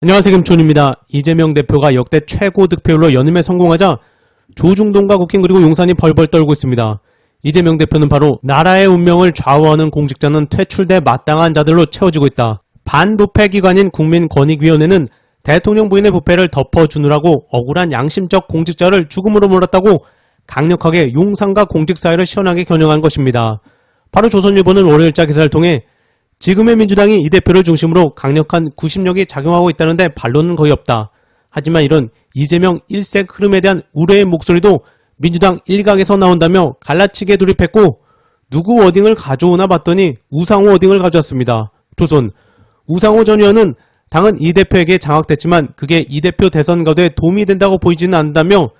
안녕하세요, 김촌입니다. 이재명 대표가 역대 최고 득표율로 연임에 성공하자 조중동과 국힘 그리고 용산이 벌벌 떨고 있습니다. 이재명 대표는 바로 나라의 운명을 좌우하는 공직자는 퇴출돼 마땅한 자들로 채워지고 있다. 반부패 기관인 국민권익위원회는 대통령 부인의 부패를 덮어주느라고 억울한 양심적 공직자를 죽음으로 몰았다고 강력하게 용산과 공직사회를 시원하게 겨냥한 것입니다. 바로 조선일보는 월요일자 기사를 통해 지금의 민주당이 이 대표를 중심으로 강력한 구심력이 작용하고 있다는데 반론은 거의 없다. 하지만 이런 이재명 일색 흐름에 대한 우려의 목소리도 민주당 일각에서 나온다며 갈라치기에 돌입했고 누구 워딩을 가져오나 봤더니 우상호 워딩을 가져왔습니다. 조선 우상호 전 의원은 당은 이 대표에게 장악됐지만 그게 이 대표 대선 거두에 도움이 된다고 보이지는 않는다며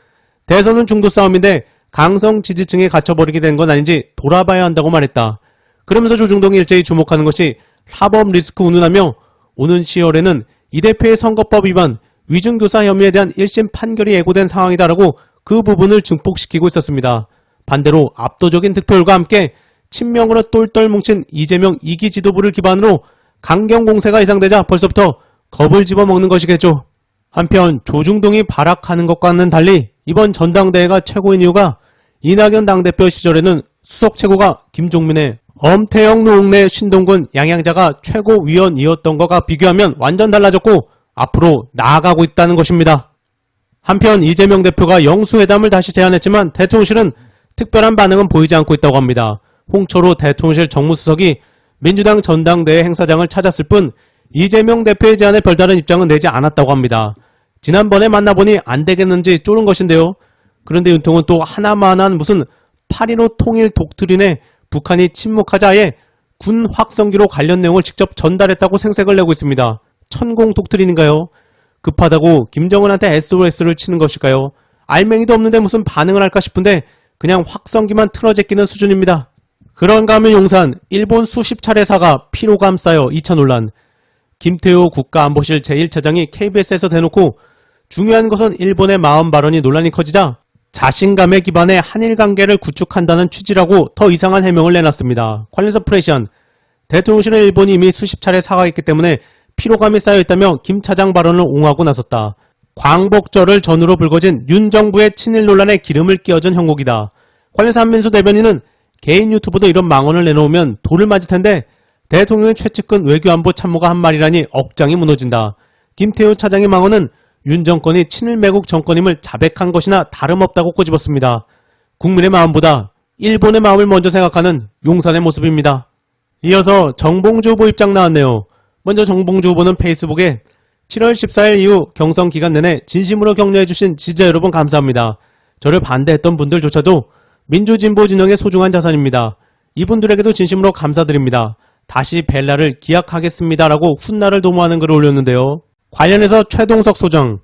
대선은 중도 싸움인데 강성 지지층에 갇혀버리게 된 건 아닌지 돌아봐야 한다고 말했다. 그러면서 조중동이 일제히 주목하는 것이 사법 리스크 운운하며 오는 10월에는 이 대표의 선거법 위반, 위증교사 혐의에 대한 1심 판결이 예고된 상황이다라고 그 부분을 증폭시키고 있었습니다. 반대로 압도적인 득표율과 함께 친명으로 똘똘 뭉친 이재명 2기 지도부를 기반으로 강경 공세가 예상되자 벌써부터 겁을 집어먹는 것이겠죠. 한편 조중동이 발악하는 것과는 달리 이번 전당대회가 최고인 이유가 이낙연 당대표 시절에는 수석 최고가 김종민의 엄태영, 노웅래, 신동근, 양양자가 최고위원이었던 것과 비교하면 완전 달라졌고 앞으로 나아가고 있다는 것입니다. 한편 이재명 대표가 영수회담을 다시 제안했지만 대통령실은 특별한 반응은 보이지 않고 있다고 합니다. 홍철호 대통령실 정무수석이 민주당 전당대회 행사장을 찾았을 뿐 이재명 대표의 제안에 별다른 입장은 내지 않았다고 합니다. 지난번에 만나보니 안 되겠는지 쪼른 것인데요. 그런데 윤통은 또 하나만한 무슨 8.15 통일 독트린에 북한이 침묵하자에 군 확성기로 관련 내용을 직접 전달했다고 생색을 내고 있습니다. 천공 독트린인가요? 급하다고 김정은한테 SOS를 치는 것일까요? 알맹이도 없는데 무슨 반응을 할까 싶은데 그냥 확성기만 틀어제끼는 수준입니다. 그런가 하면 용산, 일본 수십 차례 사과, 피로감 쌓여 2차 논란. 김태호 국가안보실 제1차장이 KBS에서 대놓고 중요한 것은 일본의 마음 발언이 논란이 커지자 자신감에 기반해 한일 관계를 구축한다는 취지라고 더 이상한 해명을 내놨습니다. 관련해서 프레시안, 대통령실은 일본이 이미 수십 차례 사과했기 때문에 피로감이 쌓여있다며 김 차장 발언을 옹호하고 나섰다. 광복절을 전후로 불거진 윤 정부의 친일 논란에 기름을 끼얹은 형국이다. 관련해서 한민수 대변인은 개인 유튜브도 이런 망언을 내놓으면 돌을 맞을 텐데 대통령의 최측근 외교안보 참모가 한 말이라니 억장이 무너진다. 김태우 차장의 망언은 윤 정권이 친일 매국 정권임을 자백한 것이나 다름없다고 꼬집었습니다. 국민의 마음보다 일본의 마음을 먼저 생각하는 용산의 모습입니다. 이어서 정봉주 후보 입장 나왔네요. 먼저 정봉주 후보는 페이스북에 7월 14일 이후 경선 기간 내내 진심으로 격려해주신 지지자 여러분 감사합니다. 저를 반대했던 분들조차도 민주진보 진영의 소중한 자산입니다. 이분들에게도 진심으로 감사드립니다. 다시 뵐 날을 기약하겠습니다라고 훗날을 도모하는 글을 올렸는데요. 관련해서 최동석 소장,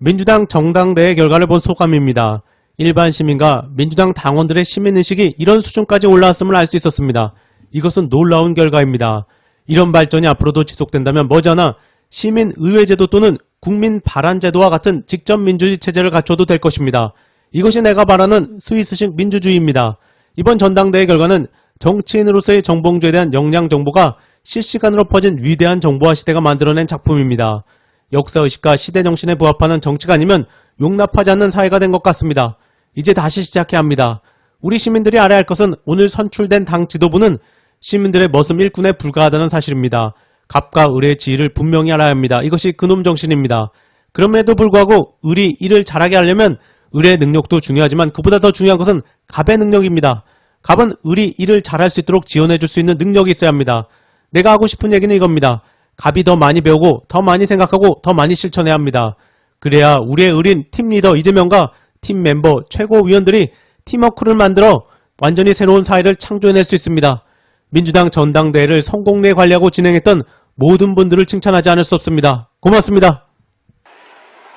민주당 정당대회 결과를 본 소감입니다. 일반 시민과 민주당 당원들의 시민의식이 이런 수준까지 올라왔음을 알 수 있었습니다. 이것은 놀라운 결과입니다. 이런 발전이 앞으로도 지속된다면 머지않아 시민의회제도 또는 국민발안제도와 같은 직접 민주주의 체제를 갖춰도 될 것입니다. 이것이 내가 바라는 스위스식 민주주의입니다. 이번 전당대회 결과는 정치인으로서의 정봉주에 대한 역량 정보가 실시간으로 퍼진 위대한 정보화 시대가 만들어낸 작품입니다. 역사의식과 시대정신에 부합하는 정치가 아니면 용납하지 않는 사회가 된 것 같습니다. 이제 다시 시작해야 합니다. 우리 시민들이 알아야 할 것은 오늘 선출된 당 지도부는 시민들의 머슴 일꾼에 불과하다는 사실입니다. 갑과 을의 지위를 분명히 알아야 합니다. 이것이 그놈 정신입니다. 그럼에도 불구하고 을이 일을 잘하게 하려면 을의 능력도 중요하지만 그보다 더 중요한 것은 갑의 능력입니다. 갑은 을이 일을 잘할 수 있도록 지원해줄 수 있는 능력이 있어야 합니다. 내가 하고 싶은 얘기는 이겁니다. 갑이 더 많이 배우고 더 많이 생각하고 더 많이 실천해야 합니다. 그래야 우리의 을인 팀리더 이재명과 팀 멤버 최고위원들이 팀워크를 만들어 완전히 새로운 사회를 창조해낼 수 있습니다. 민주당 전당대회를 성공리에 관리하고 진행했던 모든 분들을 칭찬하지 않을 수 없습니다. 고맙습니다.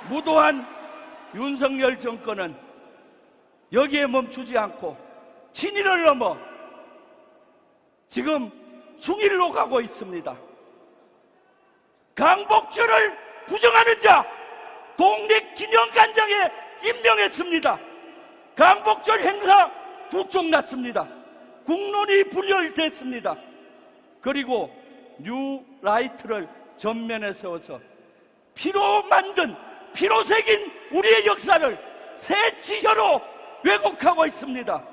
무도한 윤석열 정권은 여기에 멈추지 않고 친일을 넘어 지금 숭일로 가고 있습니다. 강복절을 부정하는 자 독립기념관장에 임명했습니다. 강복절 행사 부쪽났습니다. 국론이 불혈됐습니다. 그리고 뉴라이트를 전면에 세워서 피로 만든, 피로 새긴 우리의 역사를 새치혀로 왜곡하고 있습니다.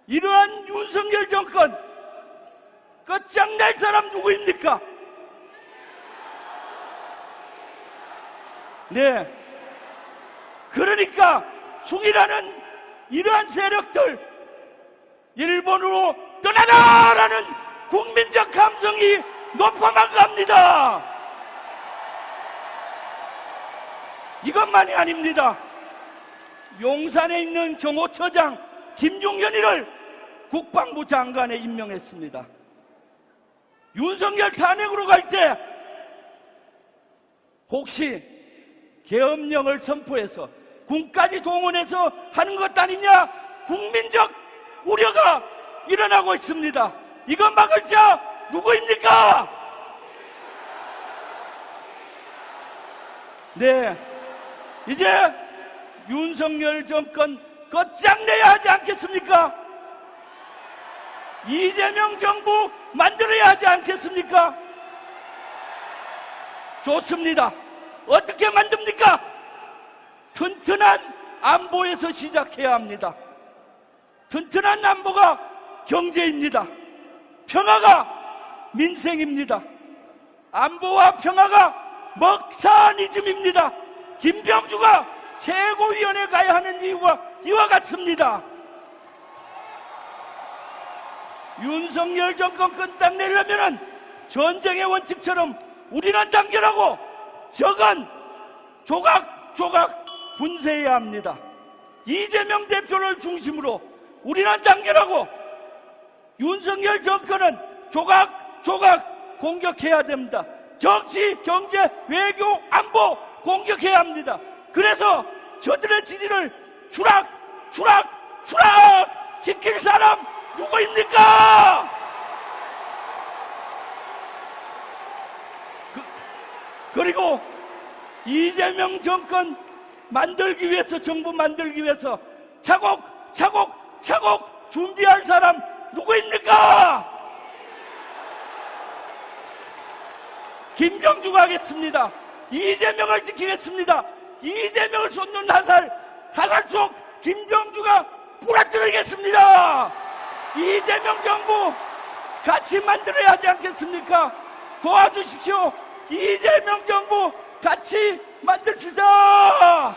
이러한 윤석열 정권 끝장낼 사람 누구입니까? 네. 그러니까 숭이라는 이러한 세력들, 일본으로 떠나라라는 국민적 감성이 높아만 갑니다. 이것만이 아닙니다. 용산에 있는 경호처장 김종현이를 국방부 장관에 임명했습니다. 윤석열 탄핵으로 갈 때 혹시 계엄령을 선포해서 군까지 동원해서 하는 것 아니냐, 국민적 우려가 일어나고 있습니다. 이거 막을 자 누구입니까? 네, 이제 윤석열 정권 끝장내야 하지 않겠습니까? 이재명 정부 만들어야 하지 않겠습니까? 좋습니다. 어떻게 만듭니까? 튼튼한 안보에서 시작해야 합니다. 튼튼한 안보가 경제입니다. 평화가 민생입니다. 안보와 평화가 먹사니즘입니다. 김병주가 최고위원회에 가야 하는 이유가 이와 같습니다. 윤석열 정권 끝장내려면 전쟁의 원칙처럼 우리는 단결하고 적은 조각조각 분쇄해야 합니다. 이재명 대표를 중심으로 우리는 단결하고 윤석열 정권은 조각조각 공격해야 됩니다. 정치, 경제, 외교, 안보 공격해야 합니다. 그래서 저들의 지지를 추락 시킬 사람 누구입니까? 그리고 이재명 정권 만들기 위해서, 정부 만들기 위해서 차곡차곡 준비할 사람 누구입니까? 김병주가 하겠습니다. 이재명을 지키겠습니다. 이재명을 쏟는 화살 속 김병주가 부러뜨리겠습니다. 이재명 정부 같이 만들어야 하지 않겠습니까? 도와주십시오. 이재명 정부 같이 만듭시다.